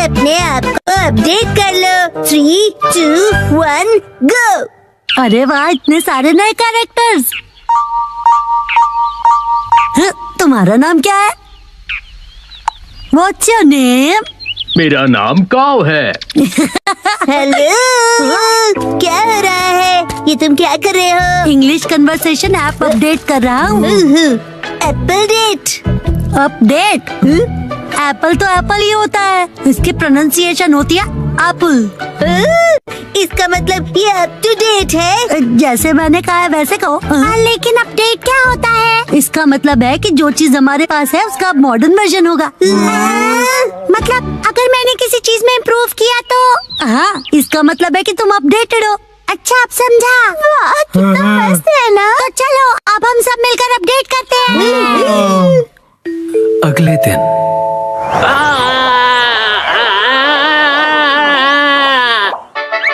अपने आप को अपडेट कर लो। 3, 2, 1 गो। अरे वाह, इतने सारे नए कैरेक्टर्स। तुम्हारा नाम क्या है? What's your name? मेरा नाम काव है। हेलो, क्या हो रहा है? ये तुम क्या कर रहे हो? इंग्लिश कन्वर्सेशन ऐप अपडेट कर रहा हूँ। अपडेट? अपडेट? एप्पल तो एप्पल ही होता है, इसकी प्रोनाउंसिएशन होती है एप्पल। इसका मतलब ये अप टू डेट है। जैसे मैंने कहा है वैसे कहो। लेकिन अपडेट क्या होता है? इसका मतलब है कि जो चीज हमारे पास है उसका मॉडर्न वर्जन होगा। मतलब अगर मैंने किसी चीज में इम्प्रूव किया तो? हाँ, इसका मतलब है कि तुम अपडेटेड हो। अच्छा, अब समझा। वाह, कितना मस्त है ना। तो चलो अब हम सब मिलकर अपडेट करते हैं। अगले दिन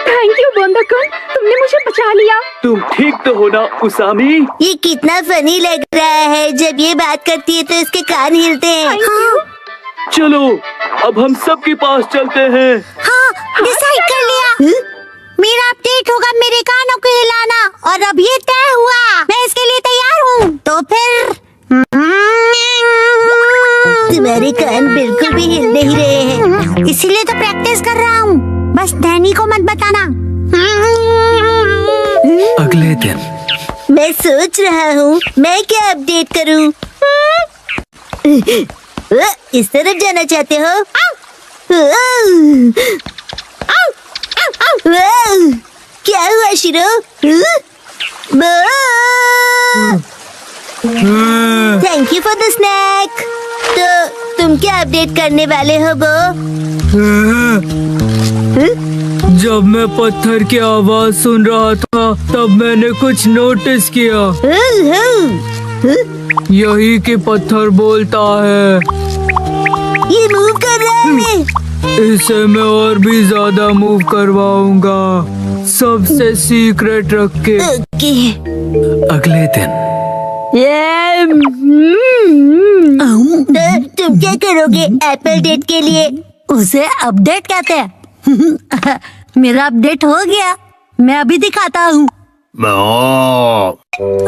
थैंक यू बोंदा-कुन, तुमने मुझे बचा लिया। तुम ठीक तो हो ना उसामी? ये कितना फनी लग रहा है। जब ये बात करती है तो इसके कान हिलते हैं। चलो अब हम सबके पास चलते हैं। हाँ, डिसाइड कर लिया। मेरा अपडेट होगा मेरे कानों को हिलाना, और अब ये तय हुआ। मैं इसके लिए तैयार हूँ। तो फिर तुम्हारे कान बिल्कुल भी हिल नहीं रहे हैं, इसीलिए तो प्रैक्टिस कर रहा हूँ। बस नैनी को मत बताना। अगले दिन मैं सोच रहा हूँ मैं क्या अपडेट करूँ। इस तरफ जाना चाहते हो? क्या हुआ शिरो? Thank you for the snake. तो तुम क्या अपडेट करने वाले हो बो? जब मैं पत्थर की आवाज सुन रहा था तब मैंने कुछ नोटिस किया। यही कि पत्थर बोलता है। ये मूव कर रहा है। इसे मैं और भी ज्यादा मूव करवाऊंगा, सबसे सीक्रेट रख के। ओके। अगले दिन तो तुम क्या करोगे एप्पल डेट के लिए? उसे अपडेट कहते हैं। मेरा अपडेट हो गया, मैं अभी दिखाता हूँ।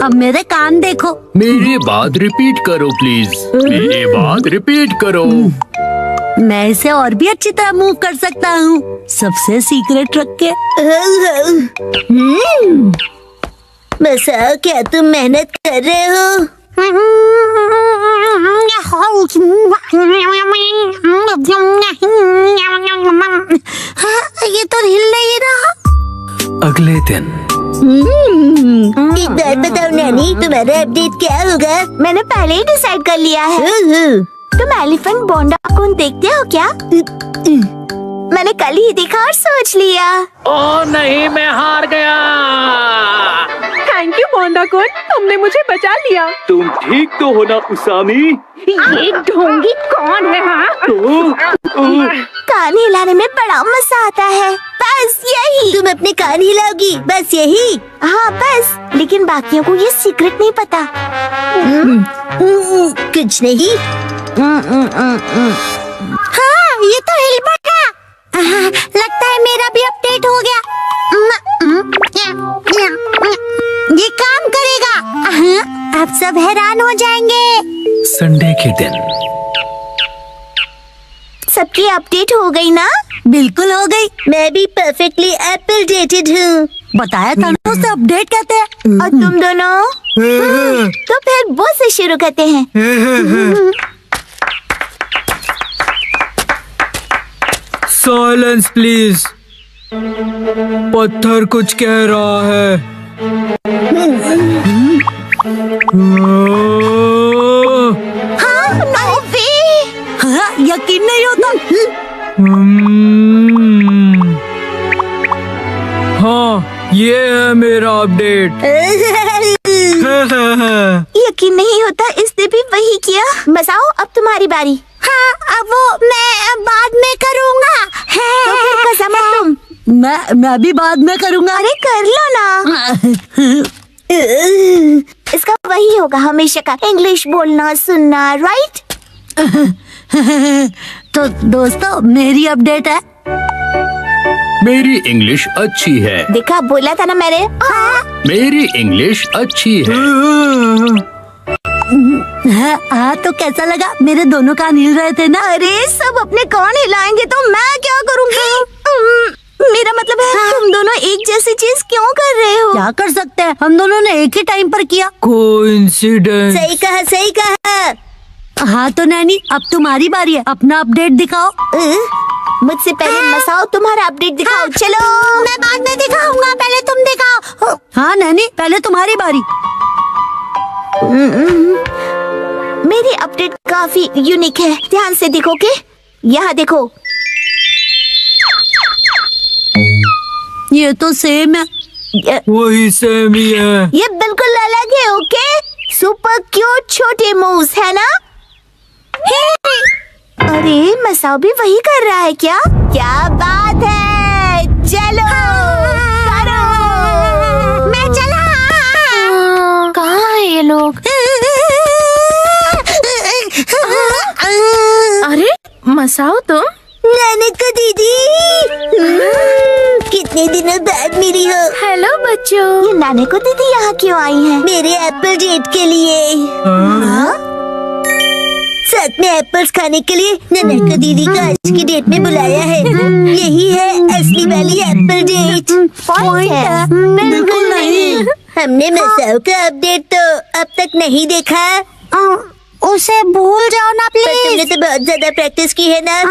अब मेरे कान देखो। मेरी बात रिपीट करो प्लीज। मेरी बात रिपीट करो। मैं इसे और भी अच्छी तरह मूव कर सकता हूँ, सबसे सीक्रेट रख के। बसा, क्या तुम मेहनत कर रहे हो? ये तो हिल नहीं रहा। अगले दिन एक बात बताओ नैनी, तुम्हारा अपडेट क्या होगा? मैंने पहले ही डिसाइड कर लिया है। तुम एलिफेंट बोंदा-कुन देखते हो क्या? मैंने कल ही देखा और सोच लिया। ओ नहीं, मैं हार गया। थैंक यू बोंदा-कुन, तुमने मुझे बचा लिया। तुम ठीक तो हो ना उसामी? ये ढोंगी कौन है? हाँ? कान हिलाने में बड़ा मजा आता है। बस यही। तुम अपने कान हिलाओगी? बस यही? हाँ बस, लेकिन बाकियों को ये सीक्रेट नहीं पता। कुछ नहीं। हाँ, ये तो हिल पड़ा। लगता है मेरा भी अपडेट हो गया। ये काम करेगा। अब सब हैरान हो जाएंगे। संडे के दिन सबकी अपडेट हो गई ना? बिल्कुल हो गई। मैं भी परफेक्टली एप्पल डेटेड हूँ। बताया था ना, उसे अपडेट कहते हैं। और तुम दोनों? तो फिर वो से शुरू करते हैं। Silence please. पत्थर कुछ कह रहा है। हाँ, no way। हाँ, यकीन नहीं होता। हाँ, ये है मेरा अपडेट। यकीन नहीं होता, इसने भी वही किया। बसाओ, अब तुम्हारी बारी। हाँ, अब वो मैं बाद में करूँगा। तो फिर कसम तुम। मैं भी बाद में करूँगा। अरे कर लो ना। इसका वही होगा हमेशा का, इंग्लिश बोलना सुनना, राइट? तो दोस्तों मेरी अपडेट है। मेरी इंग्लिश अच्छी है। देखा, बोला था ना मैंने। हाँ। मेरी इंग्लिश अच्छी है। हाँ, तो कैसा लगा? मेरे दोनों कान हिल रहे थे ना। अरे सब अपने कान हिलाएंगे तो मैं क्या करूँगी? मेरा मतलब है तुम दोनों एक जैसी चीज क्यों कर रहे हो? क्या कर सकते हैं, हम दोनों ने एक ही टाइम पर किया। कोइंसिडेंस। सही कहा, सही कहा। हाँ तो नैनी, अब तुम्हारी बारी है, अपना अपडेट दिखाओ। मुझसे पहले मसाओ तुम्हारा अपडेट दिखाओ। चलो मैं बाद में दिखाऊंगा, पहले तुम दिखाओ। हाँ नैनी, पहले तुम्हारी बारी। मेरी अपडेट काफी यूनिक है, ध्यान से देखोगे? यहाँ देखो। ये तो सेम है। वही सेम ही है। ये बिल्कुल अलग है। ओके, सुपर क्यूट छोटे मूव्स है ना? अरे मसाओ भी वही कर रहा है क्या? क्या बात है, चलो करो। मैं चला। कहाँ है ये लोग? अरे मसाओ तुम? नानका दीदी, कितने दिनों बाद मिली हो। हेलो बच्चों। ये नानका दीदी यहाँ क्यों आई है? मेरे एप्पल डेट के लिए। हाँ? साथ में एप्पल्स खाने के लिए नानका दीदी का आज की डेट में बुलाया है। यही है असली वाली एप्पल डेट। पॉइंट है? बिल्कुल नहीं। हमने मसाओ का अपडेट तो अब तक नहीं देखा। उसे भूल जाओ ना प्लीज। तुमने तो बहुत ज्यादा प्रैक्टिस की है ना।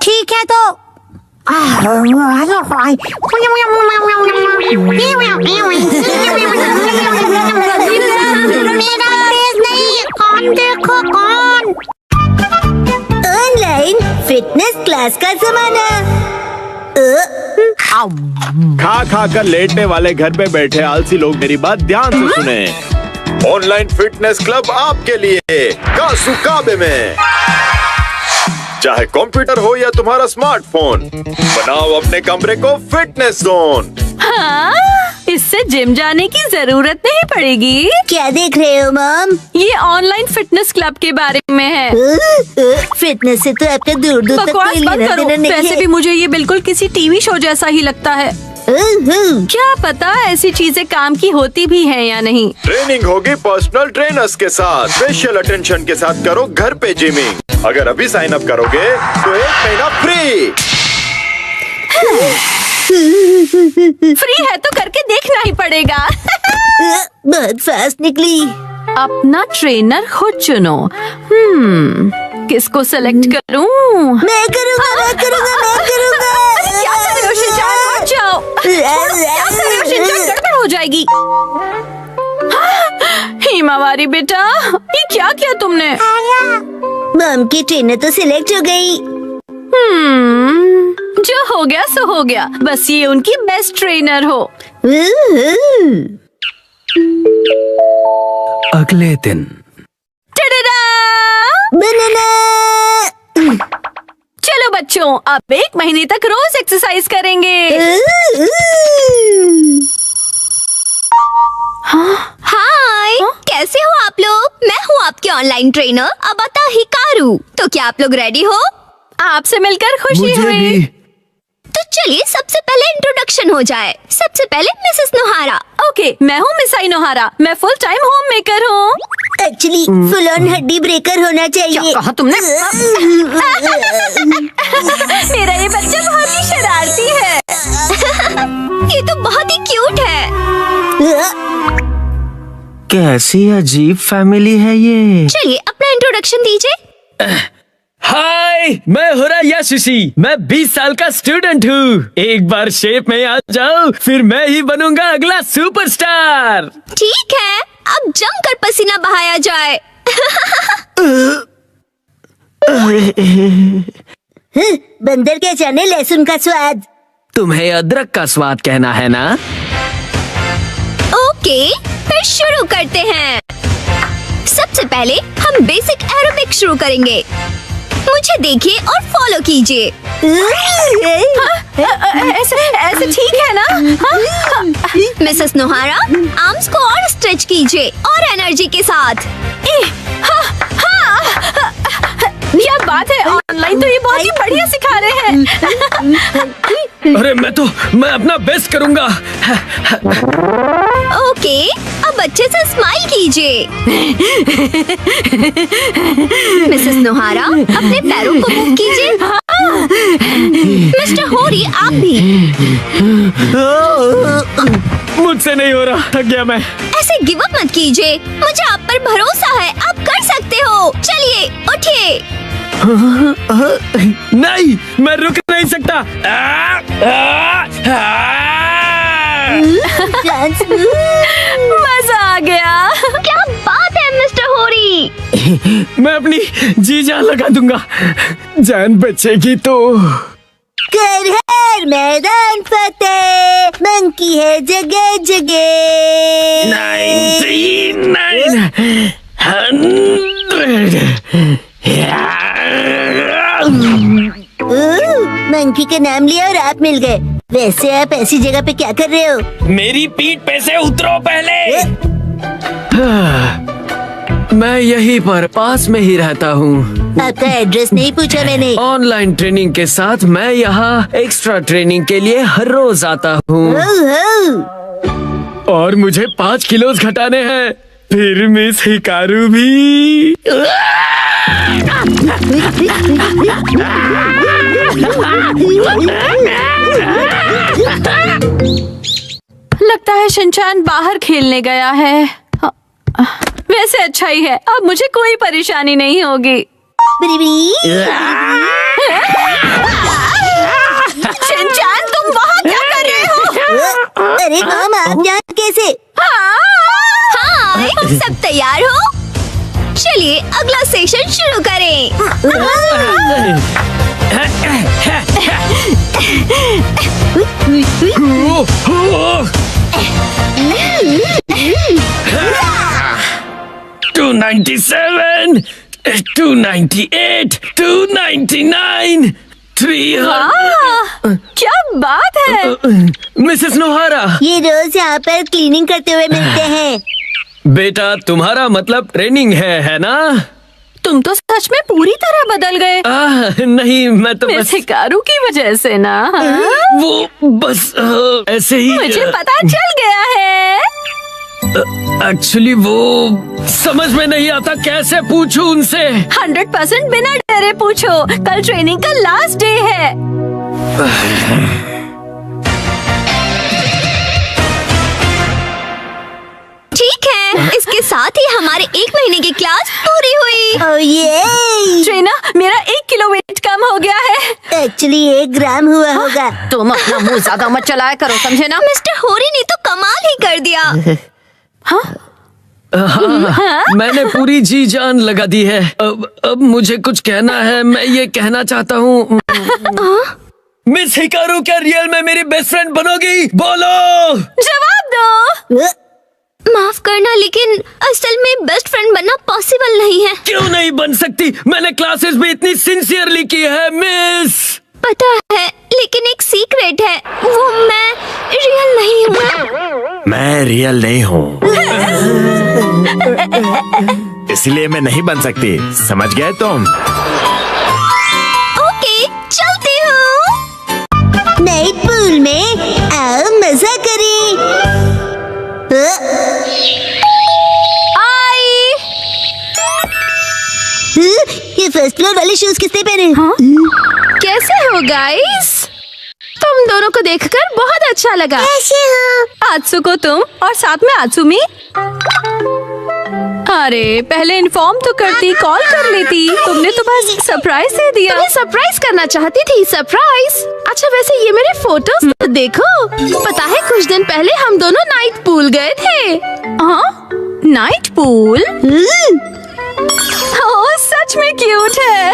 ठीक है तो ऑनलाइन फिटनेस क्लास का जमाना। खा खा कर लेटने वाले घर पे बैठे आलसी लोग मेरी बात ध्यान से सुने। ऑनलाइन फिटनेस क्लब आपके लिए कासुकाबे में। चाहे कंप्यूटर हो या तुम्हारा स्मार्टफोन, बनाओ अपने कमरे को फिटनेस जोन। हाँ, इससे जिम जाने की जरूरत नहीं पड़ेगी। क्या देख रहे हो मॉम? ये ऑनलाइन फिटनेस क्लब के बारे में है। फिटनेस से तो आपका दूर दूर तक बकवास कोई बंद लेना करो। देना नहीं वैसे है। भी मुझे ये बिल्कुल किसी टीवी शो जैसा ही लगता है। क्या पता ऐसी चीजें काम की होती भी हैं या नहीं। ट्रेनिंग होगी पर्सनल ट्रेनर्स के साथ। स्पेशल अटेंशन के साथ करो घर पे जिमिंग। अगर अभी साइन अप करोगे तो 1 महीना फ्री। फ्री है तो करके देखना ही पड़ेगा। बहुत फास्ट निकली। अपना ट्रेनर खुद चुनो। किसको सेलेक्ट करूं? मैं करूँगा, मैं करूँगा, मैं करूँगा। क्या कर रहे हो शिनचान? हट जाओ। क्या कर रहे हो शिनचान? गड़बड़ हो जाएगी। हिमावारी बेटा, ये क्या किया तुमने? मॉम की ट्रेनर तो सिलेक्ट हो गई। जो हो गया सो हो गया। बस ये उनकी बेस्ट ट्रेनर हो। अगले दिन टडडा! बनाना। चलो बच्चों, अब 1 महीने तक रोज एक्सरसाइज करेंगे। हाय, कैसे हो आप लोग? मैं हूँ आपके ऑनलाइन ट्रेनर अबाता हिकारू। तो क्या आप लोग रेडी हो? आपसे मिलकर खुशी मुझे हुई। भी। तो चलिए सबसे पहले इंट्रोडक्शन हो जाए। सबसे पहले मिसेस नोहारा। ओके, मैं हूँ मिसाई नोहारा। मैं फुल टाइम होम मेकर हूँ। एक्चुअली फुल ऑन हड्डी ब्रेकर होना चाहिए। क्या कहा तुमने? मेरा ये बच्चा बहुत ही शरारती है। ये तो बहुत ही क्यूट है। कैसी अजीब फैमिली है ये। चलिए अपना इंट्रोडक्शन दीजिए। हाय, मैं हुरा याशुशी। मैं 20 साल का स्टूडेंट हूँ। एक बार शेप में आ जाओ, फिर मैं ही बनूंगा अगला सुपरस्टार। ठीक है, अब जमकर पसीना बहाया जाए। बंदर क्या जाने लहसुन का स्वाद। तुम्हें अदरक का स्वाद कहना है ना? ओके, फिर शुरू करते हैं। सबसे पहले हम बेसिक एरोबिक शुरू करेंगे। मुझे देखिए और फॉलो कीजिए। ऐसे ठीक है ना? मिसेस नोहारा, आर्म्स को और स्ट्रेच कीजिए और एनर्जी के साथ। क्या बात है, ऑनलाइन तो ये बहुत ही बढ़िया सिखा रहे हैं। अरे मैं अपना बेस्ट करूंगा। ओके, अब अच्छे से स्माइल कीजिए। मिसेस नोहारा, अपने पैरों को मूव कीजिए। मिस्टर होरी, आप भी। मुझसे नहीं हो रहा, थक गया मैं। ऐसे गिव अप मत कीजिए, मुझे आप पर भरोसा है, आप कर सकते हो। चलिए उठिए। नहीं, मैं रुक नहीं सकता। मजा आ गया। क्या बात है मिस्टर होरी। मैं अपनी जी जान लगा दूंगा, जान बचेगी तो। कर हर मैदान फतेह, मंकी है जगह जगह। 99 मंकी का नाम लिया और आप मिल गए। वैसे आप ऐसी जगह पे क्या कर रहे हो? मेरी पीठ पे से उतरो पहले। मैं यहीं पर पास में ही रहता हूँ। आपका एड्रेस नहीं पूछा मैंने। ऑनलाइन ट्रेनिंग के साथ मैं यहाँ एक्स्ट्रा ट्रेनिंग के लिए हर रोज आता हूँ और मुझे 5 किलो घटाने हैं। फिर मिस हिकारू भी। लगता है शिनचैन बाहर खेलने गया है। वैसे अच्छा ही है, अब मुझे कोई परेशानी नहीं होगी। शिनचैन, तुम वहाँ क्या कर रहे हो? अरे मॉम, आप यहाँ कैसे? हाय, सब तैयार हो? चलिए अगला सेशन शुरू करें। $297, $298, $299, 300। क्या बात है। मिसेस नोहारा, ये रोज यहाँ पर क्लीनिंग करते हुए मिलते हैं। बेटा तुम्हारा मतलब ट्रेनिंग है ना? तुम तो सच में पूरी तरह बदल गए। नहीं, मैं तो मिस हिकारू की वजह से ना। वो बस ऐसे ही। मुझे पता चल गया है। एक्चुअली वो समझ में नहीं आता, कैसे पूछूं उनसे। 100% बिना डरे पूछो, कल ट्रेनिंग का लास्ट डे है। ठीक है, इसके साथ ही हमारे 1 महीने की क्लास पूरी हुई। ओह ये! ट्रेना, मेरा 1 किलो वेट कम हो गया है। एक्चुअली 1 ग्राम हुआ होगा। तुम अपना मुंह ज्यादा मत चलाया करो, समझे ना? मिस्टर होरी ने तो कमाल ही कर दिया। हाँ, मैंने पूरी जी जान लगा दी है। अब मुझे कुछ कहना है। मैं ये कहना चाहता हूँ, मिस हिकारू क्या रियल में मेरी बेस्ट फ्रेंड बनोगी? बोलो। जवाब दो। माफ करना, लेकिन असल में बेस्ट फ्रेंड बनना पॉसिबल नहीं है। क्यों नहीं बन सकती? मैंने क्लासेस भी इतनी सिंसियरली की है मिस। पता है, लेकिन एक सीक्रेट है, वो मैं रियल नहीं हूँ। मैं रियल नहीं हूँ, इसलिए मैं नहीं बन सकती। समझ गए तुम? ओके, चलती हूँ। नाइट पूल में आओ मजा करें। ये फर्स्ट फ्लोर वाले शूज किसने पहने? कैसे हो गाइस? तुम दोनों को देखकर बहुत अच्छा लगा। कैसे हो? आत्सुको तुम और साथ में आत्सुमी। अरे पहले इन्फॉर्म तो करती, कॉल कर लेती। तुमने तो बस सरप्राइज दे दिया। तुम्हें सरप्राइज करना चाहती थी। सरप्राइज? अच्छा, वैसे ये मेरे फोटोज तो देखो। पता है, कुछ दिन पहले हम दोनों नाइट पूल गए थे। हाँ, नाइट पूल। ओह, सच में क्यूट है।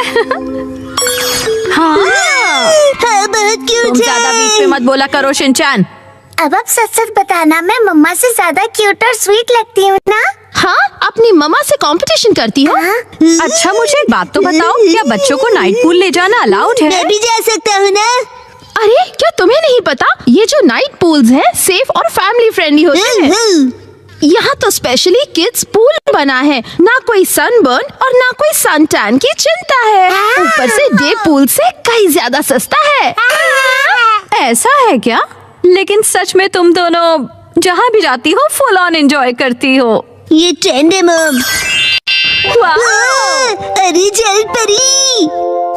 हाँ, हाँ, बहुत क्यूट तुम है। ज्यादा बीच में मत बोला करो शिनचैन। अब आप सच सच बताना, मैं मम्मा से ज्यादा क्यूट और स्वीट लगती हूँ ना? हाँ, अपनी मम्मा से कंपटीशन करती हो? अच्छा, मुझे एक बात तो बताओ, क्या बच्चों को नाइट पूल ले जाना अलाउड है? मैं भी जा सकता हूँ ना? अरे, क्या तुम्हें नहीं पता? ये जो नाइट पूल्स हैं, सेफ और फैमिली फ्रेंडली होते हैं। यहाँ तो स्पेशली किड्स पूल बना है। ना कोई सनबर्न और ना कोई सन टैन की चिंता है। ऊपर से डे पूल से कहीं ज्यादा सस्ता है। ऐसा है क्या? लेकिन सच में तुम दोनों जहाँ भी जाती हो फुल ऑन एंजॉय करती हो। ये ट्रेंड है मॉम। वाह! अरे जल परी,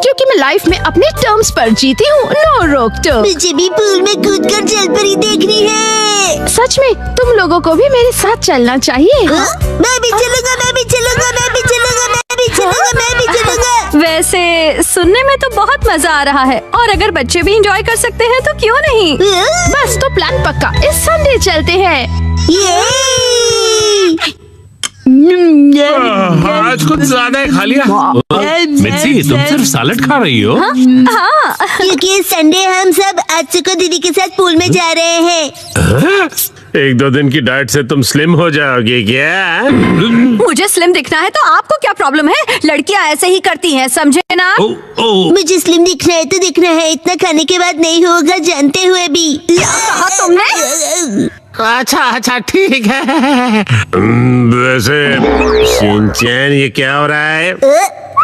क्योंकि मैं लाइफ में अपने टर्म्स पर जीती हूँ, नो रोक टोक। मुझे भी पूल में कूदकर जल परी देखनी है। सच में तुम लोगों को भी मेरे साथ चलना चाहिए। मैं भी चलूंगा, मैं भी चलूंगा, मैं भी चलूंगा, मैं भी चलूंगा, मैं भी चलूंगा। वैसे सुनने में तो बहुत मजा आ रहा है, और अगर बच्चे भी एंजॉय कर सकते हैं तो क्यों नहीं। बस तो प्लान पक्का, इस संडे चलते हैं। आज कुछ ज्यादा ही खा लिया। मिर्ची, तुम सिर्फ सैलेड खा रही हो? हाँ। क्योंकि संडे हम सब आत्सुको दीदी के साथ पूल में जा रहे हैं। 1-2 दिन की डाइट से तुम स्लिम हो जाओगे क्या? मुझे स्लिम दिखना है तो आपको क्या प्रॉब्लम है? लड़कियां ऐसे ही करती हैं, समझे ना? मुझे स्लिम दिखना है तो दिखना है, इतना खाने के बाद नहीं होगा जानते हुए भी। कहा तुमने? अच्छा ठीक है। वैसे शिनचैन, ये क्या हो रहा है?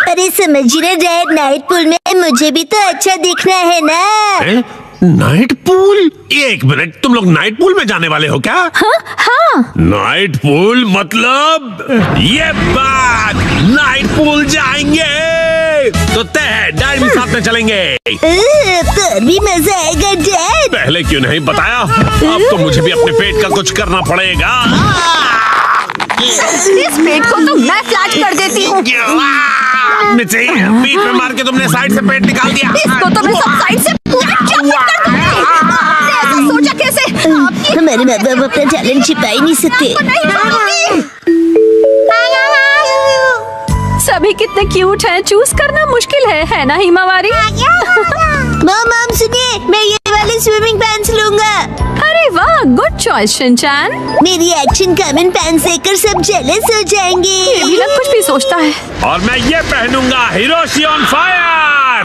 अरे समझ रहे डैड, नाइट पूल में मुझे भी तो अच्छा दिखना है ना। Night pool? 1 मिनट, तुम लोग नाइट पूल में जाने वाले हो क्या? हाँ। नाइट पूल मतलब ये बात, नाइट पूल जाएंगे तो तय है, डैड भी साथ में चलेंगे। तो भी मजा आएगा डैड। पहले क्यों नहीं बताया? अब तो मुझे भी अपने पेट का कुछ करना पड़ेगा। इस पेट को तो मैं फ्लैट कर देती हूँ। मिर्ची, बीच में मार के तुमने साइड से पेट निकाल दिया। इसको तो मैं सब साइड से पूरा कर दूंगी। आपने ऐसा सोचा कैसे? हमारे माँ बाप अपना टैलेंट छिपा ही नहीं सकते। सभी कितने क्यूट हैं, चूज करना मुश्किल है ना हिमावारी? मॉम सुनिए, मैं ये वाले स्विमिंग पैंट्स लूंगा। अरे वाह, गुड चॉइस शिनचैन। मेरी एक्शन कमेंट पैंट्स देखकर सब जेलस हो जाएंगे। ये भी ना कुछ भी सोचता है। और मैं ये पहनूंगा, हिरोशी ऑन फायर।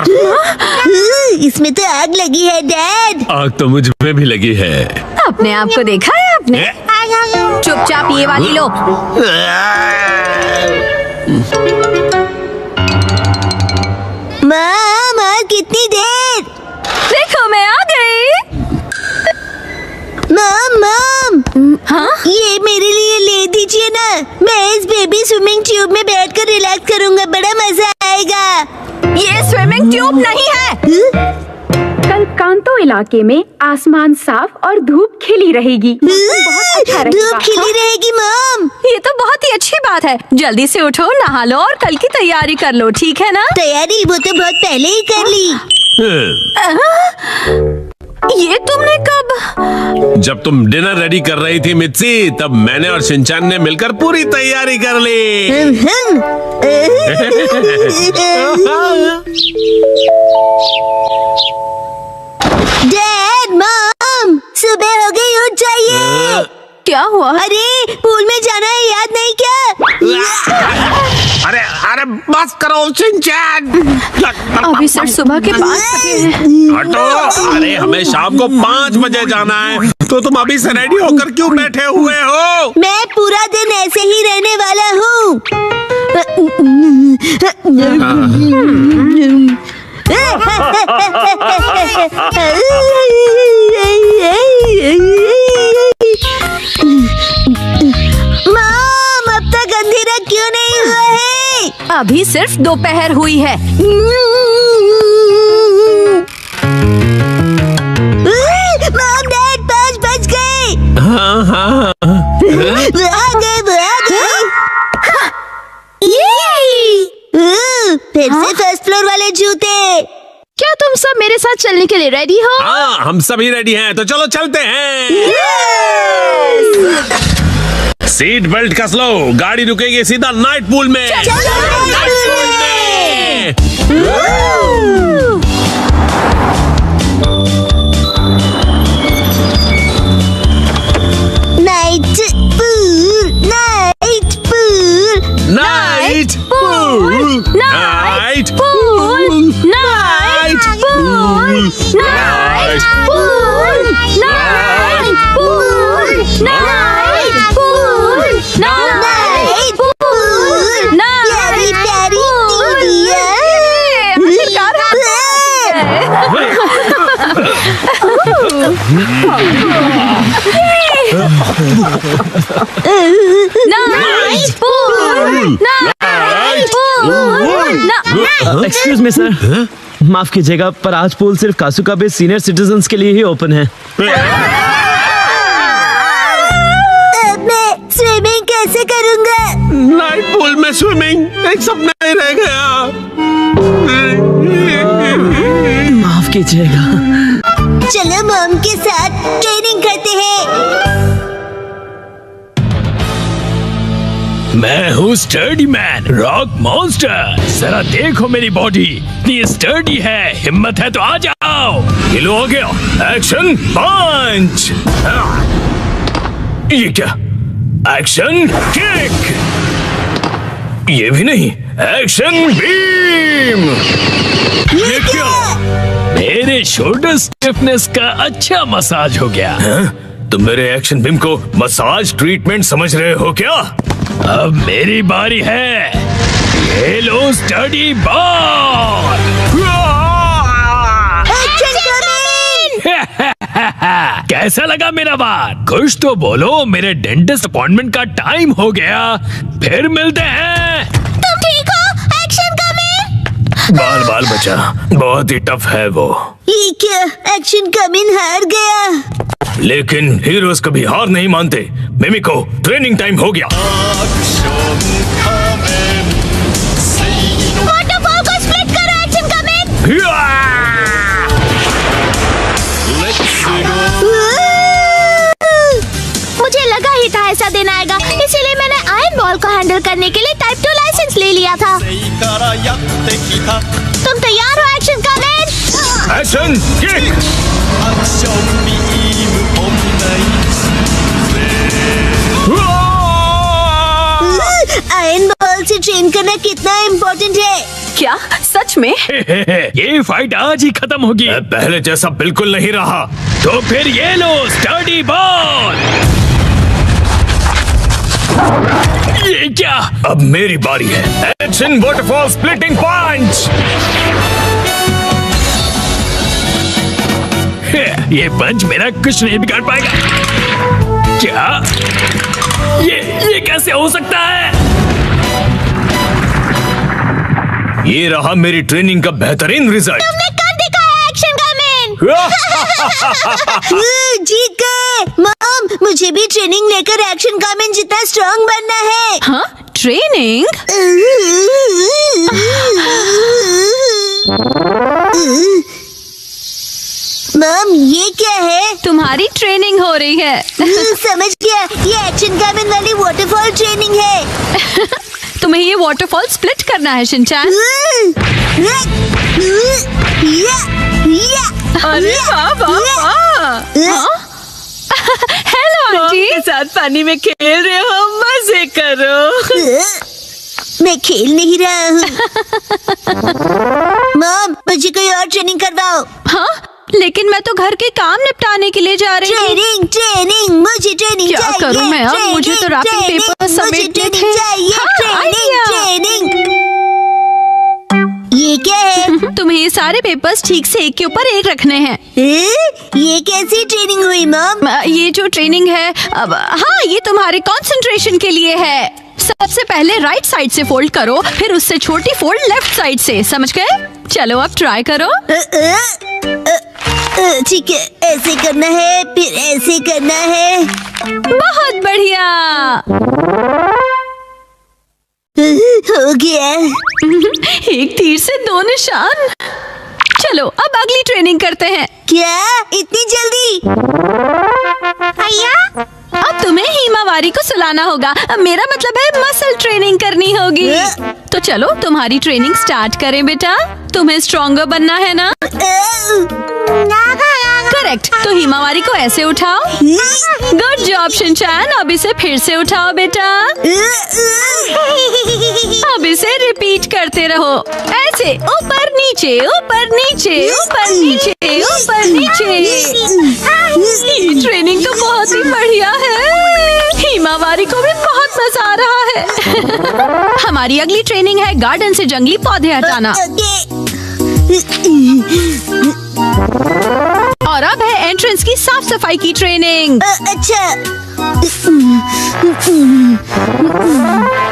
इसमें तो आग लगी है डैड। आग तो मुझ में भी लगी है। अपने आप को देखा है आपने? चुपचाप ये वाली लो। माँ कितनी देर? देखो मैं आ गई। मॉम हाँ? ये मेरे लिए ले दीजिए ना। मैं इस बेबी स्विमिंग ट्यूब में बैठकर रिलैक्स करूंगा, बड़ा मजा आएगा। ये स्विमिंग ट्यूब नहीं है। कल कांतो इलाके में आसमान साफ और धूप खिली रहेगी। बहुत अच्छा रहेगा। धूप खिली रहेगी मॉम। ये तो बहुत ही अच्छी बात है। जल्दी से उठो, नहा लो और कल की तैयारी कर लो, ठीक है ना? तैयारी वो तो बहुत पहले ही कर ली। ये तुमने कब? जब तुम डिनर रेडी कर रही थी मिर्ची, तब मैंने और शिनचैन ने मिलकर पूरी तैयारी कर ली। डैड मॉम, सुबह हो गई, उठ जाइए। क्या हुआ? अरे पूल में जाना है, याद नहीं क्या? अरे बस करो शिनचैन। अभी सिर्फ सुबह के 5 बजे हैं। हटो। अरे हमें शाम को 5 बजे जाना है, तो तुम अभी से रेडी होकर क्यों बैठे हुए हो? मैं पूरा दिन ऐसे ही रहने वाला हूँ। मॉम, अब तक अंधेरा क्यों नहीं हुआ है? अभी सिर्फ दोपहर हुई है। मॉम डैड 5 बज गए। वो आ गए। फिर से फर्स्ट फ्लोर वाले जूते। क्या तुम सब मेरे साथ चलने के लिए रेडी हो? हाँ, हम सभी रेडी हैं, तो चलो चलते हैं। सीट बेल्ट कस लो, गाड़ी रुकेगी सीधा नाइट पूल में। Night pool, night pool, night pool, night pool, night pool, night pool, night pool, night pool, night pool. Excuse me sir, माफ कीजिएगा पर आज पूल सिर्फ कासुकाबे सीनियर सिटीजन्स के लिए ही ओपन है। मैं स्विमिंग कैसे करूँगा? नाइट पूल में स्विमिंग एक सपना ही रह गया। माफ कीजिएगा। चलो मॉम के साथ ट्रेनिंग करते हैं। मैं हूँ स्टर्डी मैन, रॉक मॉन्स्टर। जरा देखो मेरी बॉडी इतनी स्टर्डी है, हिम्मत है तो आ जाओ। ये लो आ गया, एक्शन पंच। ये क्या? Action kick. ये भी नहीं, एक्शन बीम। ये क्या? मेरे शोल्डर स्टिफनेस का अच्छा मसाज हो गया। तुम मेरे एक्शन बीम को मसाज ट्रीटमेंट समझ रहे हो क्या? अब मेरी बारी है। ये लो स्टडी बॉल। कैसा लगा मेरा बात? कुछ तो बोलो, मेरे डेंटिस्ट अपॉइंटमेंट का टाइम हो गया। फिर मिलते हैं। तुम ठीक हो? Action coming. बाल बाल बचा, बहुत ही टफ है वो। ये क्या? एक्शन कमिंग हार गया। लेकिन हीरोज कभी हार नहीं मानते। मिमिको, ट्रेनिंग टाइम हो गया। वाटरफॉल को स्प्लिट करो, एक्शन कमिंग। मुझे लगा ही था ऐसा दिन आएगा, इसीलिए मैंने आयरन बॉल को हैंडल करने के लिए टाइप 2 लाइसेंस ले लिया था। तुम तैयार हो action coming? Action kick. Iron ball से ट्रेन करना कितना इम्पोर्टेंट है। क्या सच में? ये फाइट आज ही खत्म होगी। पहले जैसा बिल्कुल नहीं रहा। तो फिर ये लो स्टडी बॉल। ये क्या? अब मेरी बारी है। एक्शन वाटरफॉल स्प्लिटिंग पंच। ये पंच मेरा कुछ नहीं बिगाड़ पाएगा। क्या? ये कैसे हो सकता है? ये रहा मेरी ट्रेनिंग का बेहतरीन रिजल्ट। तुमने कर दिखाया एक्शन कमिंग। जीत गए। मॉम, मुझे भी ट्रेनिंग लेकर एक्शन कमिंग जितना स्ट्रॉन्ग बनना है। हाँ, ट्रेनिंग? मॉम, ये क्या है? तुम्हारी ट्रेनिंग हो रही है। समझ गया, ये एक्शन कमिंग वाली वाटरफॉल ट्रेनिंग है। तुम्हें ये वाटरफॉल स्प्लिट करना है शिनचैन। अरे वाह वाह वाह। Hello aunty. के साथ पानी में खेल रहे हो, मजे करो। मैं खेल नहीं रहा हूँ। मॉम, मुझे कोई और ट्रेनिंग करवाओ। हाँ, लेकिन मैं तो घर के काम निपटाने के लिए जा रही हूँ। ट्रेनिंग, मुझे ट्रेनिंग क्या चाहिए। करूँ मैं अब? मुझे तो रैपिंग पेपर समेटने थे। ट्रेनिंग। ये क्या है? तुम्हें ये सारे पेपर्स ठीक से एक के ऊपर एक रखने हैं। ये कैसी ट्रेनिंग हुई मॉम? ये जो ट्रेनिंग है, अब हाँ, ये तुम्हारे कंसंट्रेशन के लिए है। सबसे पहले राइट साइड से फोल्ड करो, फिर उससे छोटी फोल्ड लेफ्ट साइड से। समझ गए? चलो अब ट्राई करो। ठीक है, ऐसे करना है, फिर ऐसे करना है। बहुत बढ़िया। हो गया। एक तीर से 2 निशान। चलो अब अगली ट्रेनिंग करते हैं। क्या इतनी जल्दी? भैया, अब तुम्हें हिमावारी को सुलाना होगा। मेरा मतलब है मसल ट्रेनिंग करनी होगी। तो चलो तुम्हारी ट्रेनिंग स्टार्ट करें बेटा। तुम्हें स्ट्रॉन्गर बनना है ना? करेक्ट। तो हिमावारी को ऐसे उठाओ। Good job Shinchan. अब इसे फिर से उठाओ बेटा। अब इसे रिपीट करते रहो, ऐसे ऊपर नीचे ऊपर नीचे ऊपर नीचे ऊपर नीचे। ये ट्रेनिंग तो बहुत ही बढ़िया है। हिमावारी को भी बहुत मजा आ रहा है। हमारी अगली ट्रेनिंग है गार्डन से जंगली पौधे हटाना। और अब है एंट्रेंस की साफ सफाई की ट्रेनिंग। अच्छा।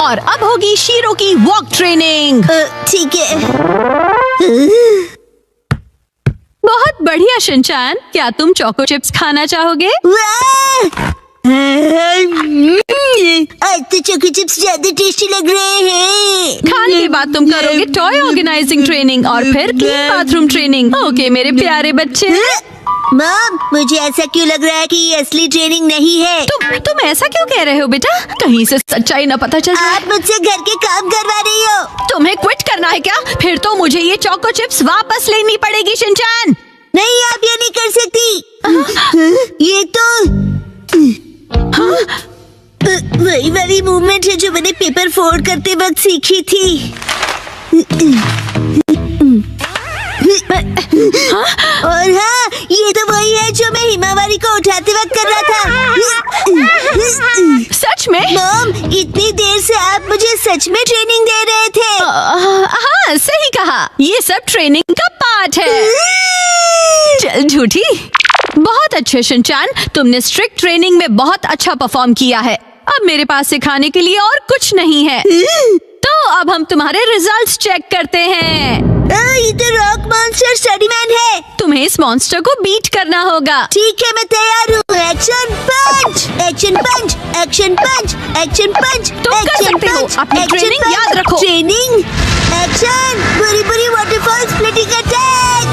और अब होगी शीरो की वॉक ट्रेनिंग। ठीक है। बहुत बढ़िया शिनचैन, क्या तुम चोको चिप्स खाना चाहोगे? आज तो चोको चिप्स ज्यादा टेस्टी लग रहे हैं। खाने के बाद तुम करोगे टॉय ऑर्गेनाइजिंग ट्रेनिंग और फिर क्लीन बाथरूम ट्रेनिंग। ओके मेरे प्यारे बच्चे। मॉम, मुझे ऐसा क्यों लग रहा है कि ये असली ट्रेनिंग नहीं है? तुम ऐसा क्यों कह रहे हो बेटा? कहीं से सच्चाई न पता चल जाए। आप मुझसे घर के काम करवा रही हो। तुम्हें क्विट करना है क्या? फिर तो मुझे ये चोको चिप्स वापस लेनी पड़ेगी शिनचैन। नहीं, आप ये नहीं कर सकती। ये तो वही वाली मूवमेंट है जो मैंने पेपर फोल्ड करते वक्त सीखी थी। और हाँ, ये तो वही है जो मैं हिमावारी को उठाते वक्त कर रहा था। सच में? मॉम, इतनी देर से आप मुझे सच में ट्रेनिंग दे रहे थे। हाँ सही कहा, ये सब ट्रेनिंग का पार्ट है। चल झूठी। बहुत अच्छे शिनचैन, तुमने स्ट्रिक्ट ट्रेनिंग में बहुत अच्छा परफॉर्म किया है। अब मेरे पास सिखाने के लिए और कुछ नहीं है। तो अब हम तुम्हारे रिजल्ट्स चेक करते हैं। ये तो रॉक मॉन्स्टर स्टडीमैन है। तुम्हें इस मॉन्स्टर को बीट करना होगा। ठीक है, मैं तैयार हूँ। एक्शन पंच, एक्शन पंच, एक्शन पंच, एक्शन पंच। तुम कर सकते हो। अपनी ट्रेनिंग याद रखो। ट्रेनिंग, एक्शन, बुरी बुरी वाटरफॉल स्प्लिटिंग अटैक।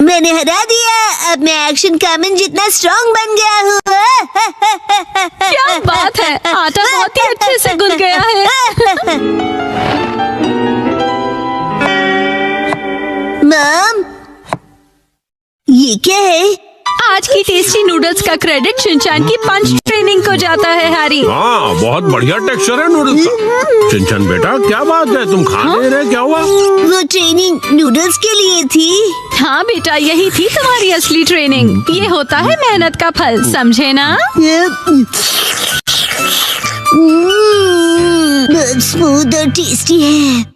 मैंने हरा दिया। अब मैं एक्शन कामन जितना स्ट्रॉन्ग बन गया हूँ। क्या बात है, आटा बहुत ही अच्छे से गुल गया है। मॉम, ये क्या है? आज की टेस्टी नूडल्स का क्रेडिट शिनचैन की पंच ट्रेनिंग को जाता है हैरी। हाँ, बहुत बढ़िया टेक्सचर है नूडल्स का। शिनचैन बेटा, क्या बात है, तुम खा नहीं रहे, क्या हुआ? वो ट्रेनिंग नूडल्स के लिए थी। हाँ बेटा, यही थी तुम्हारी असली ट्रेनिंग। ये होता है मेहनत का फल, समझे ना? बहुत स्मूथ और टेस्टी है।